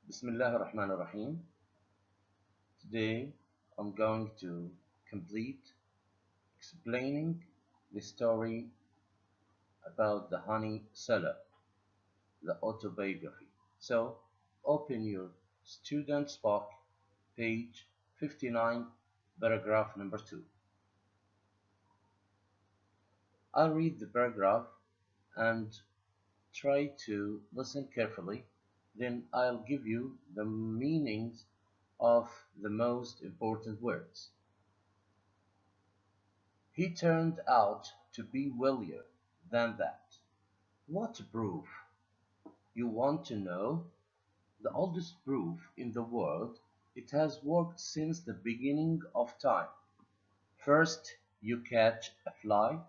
Bismillah ar-Rahman ar-Rahim. Today I'm going to complete explaining the story about the honey seller, the autobiography. So open your student's book, page 59, paragraph number 2. I'll read the paragraph and try to listen carefully. Then I'll give you the meanings of the most important words. He turned out to be wealthier than that. What proof? You want to know? The oldest proof in the world. It has worked since the beginning of time. First, you catch a fly,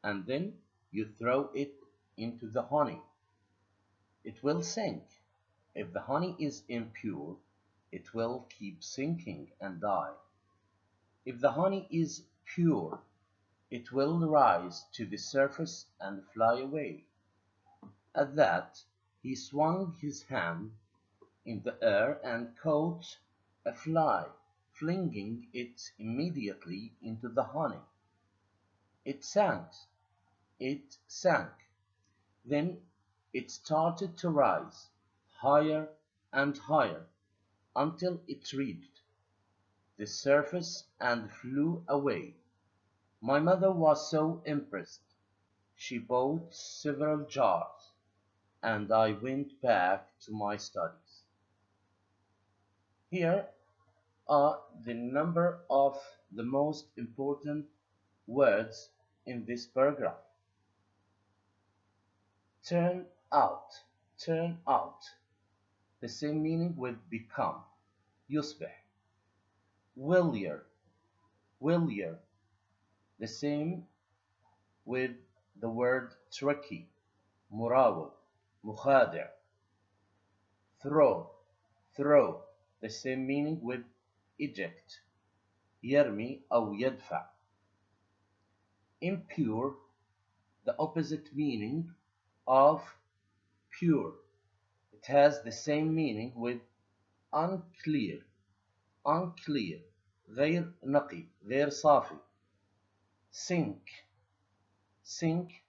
and then you throw it into the honey. It will sink. If the honey is impure, it will keep sinking and die. If the honey is pure, it will rise to the surface and fly away. At that, he swung his hand in the air and caught a fly, flinging it immediately into the honey. It sank. It sank. Then it started to rise, higher and higher, until it reached the surface and flew away. My mother was so impressed. She bought several jars, and I went back to my studies. Here are the number of the most important words in this paragraph. Turn out, turn out. The same meaning with become. يصبح. Wealthier, wealthier. The same with the word tricky. مراوغ, مخادع. Throw, throw. The same meaning with eject. يرمي أو يدفع. Impure, the opposite meaning of pure. It has the same meaning with unclear, unclear, غير نقي, غير صافي. Sink, sink,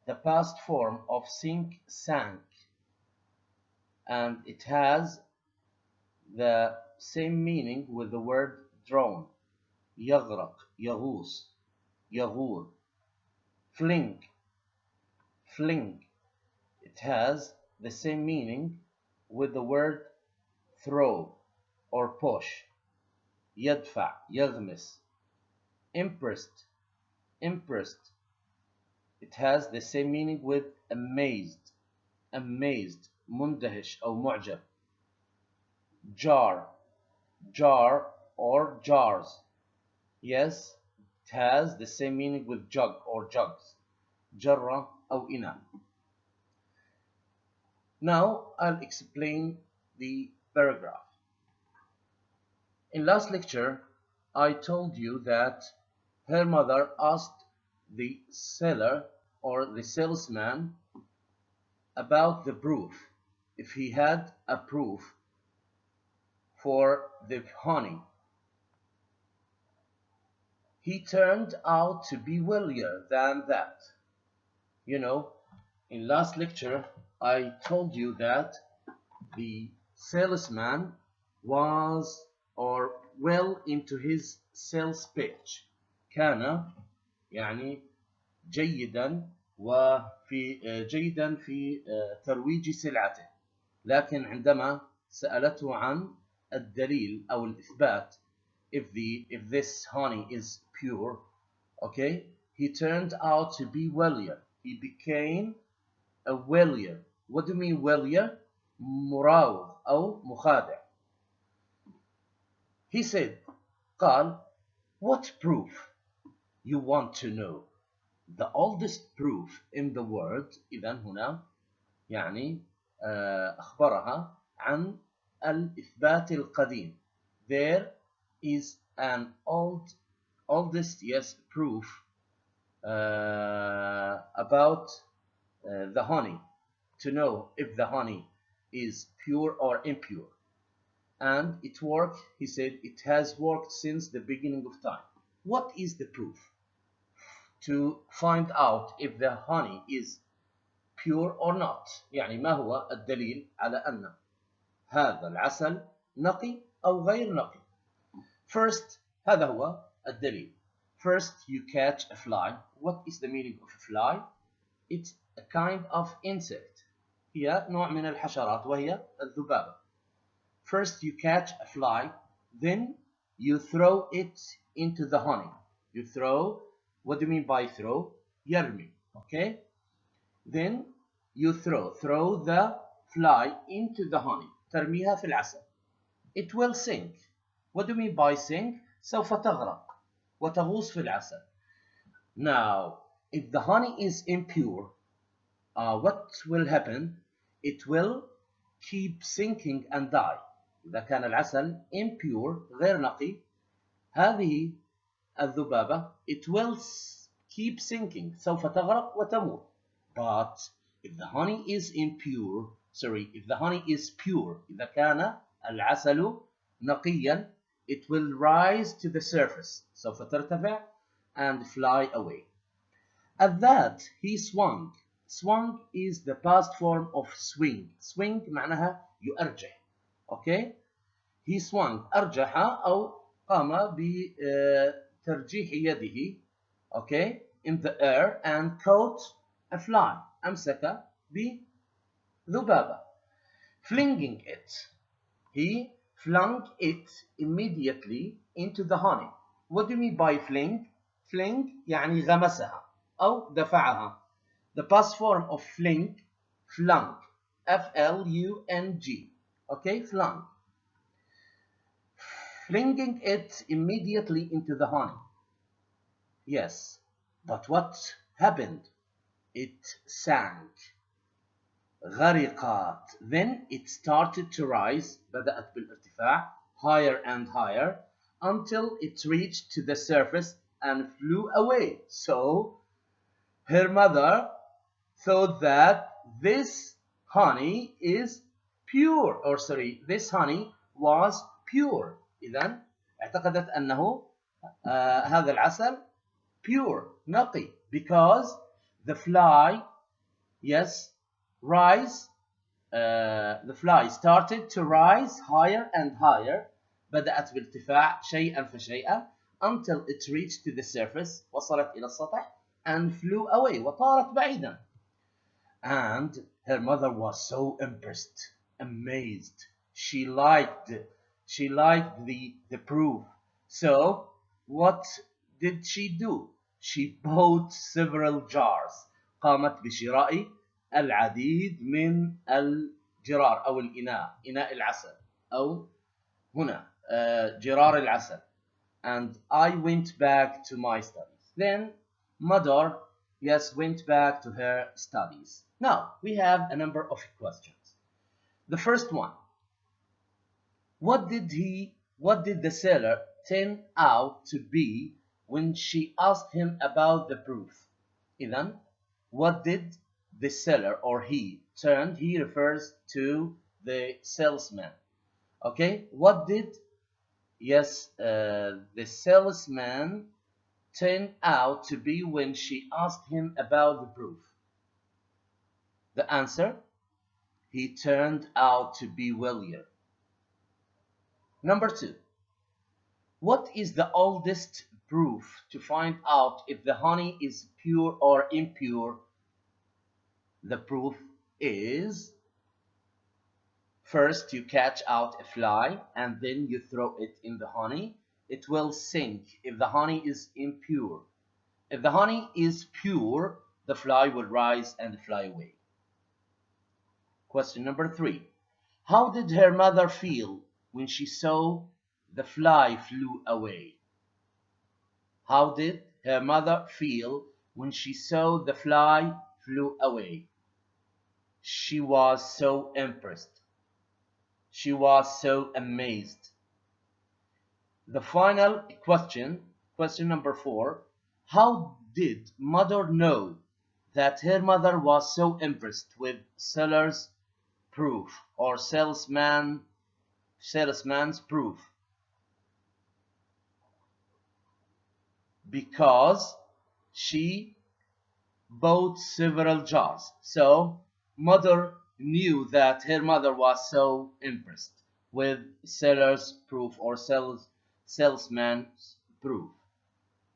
the past form of sink, sank, and it has the same meaning with the word drown. يغرق, يغوص, يغور. Fling, fling, it has the same meaning with the word throw or push. يدفع, يغمس. Impressed, impressed, it has the same meaning with amazed, amazed, مندهش أو معجب. Jar, jar or jars. Yes, it has the same meaning with jug or jugs. جرة أو إناء. Now I'll explain the paragraph. In last lecture, I told you that her mother asked the seller or the salesman about the proof, if he had a proof for the honey. He turned out to be wealthier than that. You know, in last lecture, I told you that the salesman was or well into his sales pitch. كان يعني جيدا في ترويج سلعته. لكن عندما سألته عن الدليل أو الإثبات if this honey is pure, okay, he turned out to be wealthier. He became a wealthier. What do you mean wealthier? مراوغ أو مخادع. He said, قال, what proof you want to know? The oldest proof in the world. إذن هنا يعني أخبرها عن الإثبات القديم. There is an oldest, yes, proof about the honey, to know if the honey is pure or impure. And it worked, he said, it has worked since the beginning of time. What is the proof to find out if the honey is pure or not؟ يعني ما هو الدليل على أن هذا العسل نقي أو غير نقي؟ First, هذا هو الدليل. First, you catch a fly. What is the meaning of a fly? It's a kind of insect. هي نوع من الحشرات وهي الذبابة. First, you catch a fly, then you throw it into the honey. You throw, what do you mean by throw? يرمي, okay? Then you throw the fly into the honey. ترميها في العسل. It will sink. What do you mean by sink? سوف تغرق وتغوص في العسل. Now, if the honey is impure, what will happen? It will keep sinking and die. إذا كان العسل impure غير نقي، هذه الذبابة it will keep sinking سوف تغرق وتموت. But if the honey is impure, if the honey is pure، إذا كان العسل نقيا، it will rise to the surface سوف ترتفع and fly away. At that he swung. Swung is the past form of swing. Swing معناها يؤرجح. Okay? He swung. أرجح أو قام بترجيح يده. Okay? In the air and caught a fly. أمسك بذبابة. Flinging it. He flung it immediately into the honey. What do you mean by fling? Fling يعني غمسها أو دفعها. The past form of fling, flung. F-L-U-N-G. Okay, flung. Flinging it immediately into the honey. Yes, but what happened? It sank. غرقت. Then it started to rise. بدأت بالارتفاع. Higher and higher. Until it reached to the surface and flew away. So, her mother thought that this honey is pure. This honey was pure. إذن اعتقدت أنه هذا العسل pure, نقي, because the fly, yes, the fly started to rise higher and higher. بدأت بارتفاع شيئا فشيئا until it reached to the surface. وصلت إلى السطح and flew away. وطارت بعيدا. And her mother was so impressed, amazed. She liked the proof. So what did she do? She bought several jars. قامت بشراء العديد من الجرار أو إناء العسل أو هنا جرار العسل. And I went back to my studies. Then mother, yes, went back to her studies. Now we have a number of questions. The first one, what did the seller turn out to be when she asked him about the proof? إذن, what did the seller or he refers to the salesman. Okay, what did, yes, the salesman turn out to be when she asked him about the proof? The answer, he turned out to be wealthier. Number 2, what is the oldest proof to find out if the honey is pure or impure? The proof is, first you catch out a fly and then you throw it in the honey. It will sink if the honey is impure. If the honey is pure, the fly will rise and fly away. Question number 3. How did her mother feel when she saw the fly flew away? How did her mother feel when she saw the fly flew away? She was so impressed. She was so amazed. The final question, question number 4. How did mother know that her mother was so impressed with seller's proof or salesman's proof? Because she bought several jars. So mother knew that her mother was so impressed with seller's proof or salesman's proof.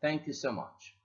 Thank you so much.